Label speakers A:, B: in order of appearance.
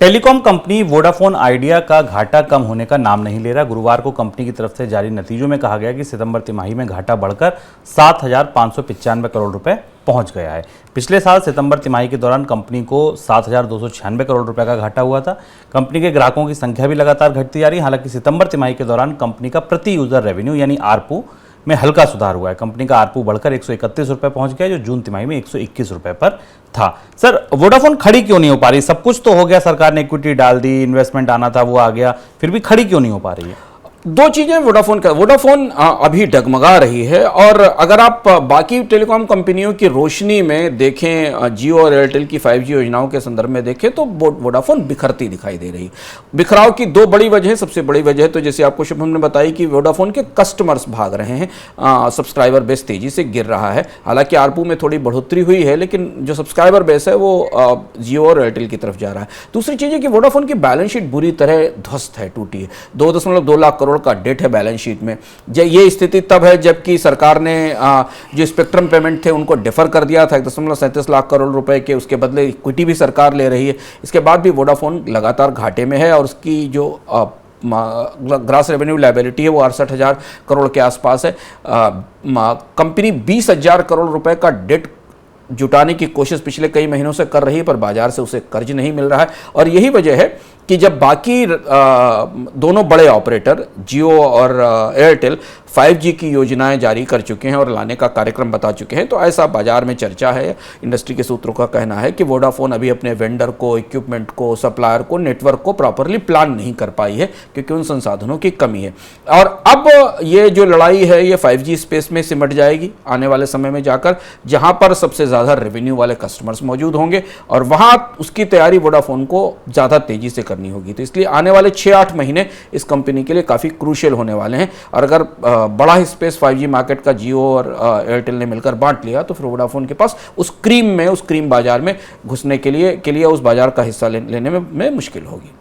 A: Telecom company Vodafone idea का घाटा कम होने का नाम नहीं ले रहा। गुरुवार को कंपनी की तरफ से जारी नतीजों में कहा गया कि सितंबर तिमाही में घाटा बढ़कर 7,595 करोड़ रुपए पहुंच गया है। पिछले साल सितंबर तिमाही के दौरान कंपनी को 7,296 करोड़ रुपए का घाटा हुआ था। कंपनी के ग्राहकों की संख्या भी लगातार घटती जा रही है। हालांकि सितंबर तिमाही के दौरान कंपनी का प्रति यूजर रेवेन्यू यानी आरपू में हल्का सुधार हुआ है। कंपनी का आरपू बढ़कर 131 रुपए पहुंच गया, जो जून तिमाही में 121 रुपए पर था। सर, वोडाफोन खड़ी क्यों नहीं हो पा रही? सब कुछ तो हो गया, सरकार ने इक्विटी डाल दी, इन्वेस्टमेंट आना था वो आ गया, फिर भी खड़ी क्यों नहीं हो पा रही है?
B: दो चीजें वोडाफोन अभी डगमगा रही है। और अगर आप बाकी टेलीकॉम कंपनियों की रोशनी में देखें, जियो और एयरटेल की 5G योजनाओं के संदर्भ में देखें, तो वोडाफोन बिखरती दिखाई दे रही है। बिखराव की दो बड़ी वजह, सबसे बड़ी वजह तो जैसे आपको शुभम ने बताई कि वोडाफोन के कस्टमर्स भाग रहे हैं, सब्सक्राइबर बेस तेजी से गिर रहा है। हालांकि आरपू में थोड़ी बढ़ोतरी हुई है, लेकिन जो सब्सक्राइबर बेस है वो जियो और एयरटेल की तरफ जा रहा है। दूसरी चीज है कि वोडाफोन की बैलेंस शीट बुरी तरह ध्वस्त है, टूटी है। 2.2 लाख करोड़ का डेट है बैलेंस शीट में। ये स्थिति तब है जबकि सरकार ने जो स्पेक्ट्रम पेमेंट थे उनको डिफर कर दिया था 1.37 लाख करोड़ रुपए के, उसके बदले इक्विटी भी सरकार ले रही है। इसके बाद भी वोडाफोन लगातार घाटे में है और उसकी जो ग्रॉस रेवेन्यू लायबिलिटी है वो 68,000 करोड़ के आसपास है। कंपनी 20,000 करोड़ रुपए का डेट जुटाने की कोशिश पिछले कई महीनों से कर रही है, पर बाजार से उसे कर्ज नहीं मिल रहा है। और यही वजह है कि जब बाकी दोनों बड़े ऑपरेटर जियो और एयरटेल 5G की योजनाएं जारी कर चुके हैं और लाने का कार्यक्रम बता चुके हैं, तो ऐसा बाजार में चर्चा है। इंडस्ट्री के सूत्रों का कहना है कि वोडाफोन अभी अपने वेंडर को, इक्विपमेंट को, सप्लायर को, नेटवर्क को प्रॉपरली प्लान नहीं कर पाई है क्योंकि उन संसाधनों की कमी है। और अब ये जो लड़ाई है ये 5G स्पेस में सिमट जाएगी आने वाले समय में जाकर, जहां पर सबसे ज़्यादा रेवेन्यू वाले कस्टमर्स मौजूद होंगे और वहां उसकी तैयारी वोडाफोन को ज़्यादा तेजी से करनी होगी। तो इसलिए आने वाले 6-8 महीने इस कंपनी के लिए काफ़ी क्रूशियल होने वाले हैं। और अगर बड़ा स्पेस 5G मार्केट का जियो और एयरटेल ने मिलकर बांट लिया तो फिर वोडाफोन के पास उस क्रीम बाजार में घुसने के लिए उस बाजार का हिस्सा लेने में मुश्किल होगी।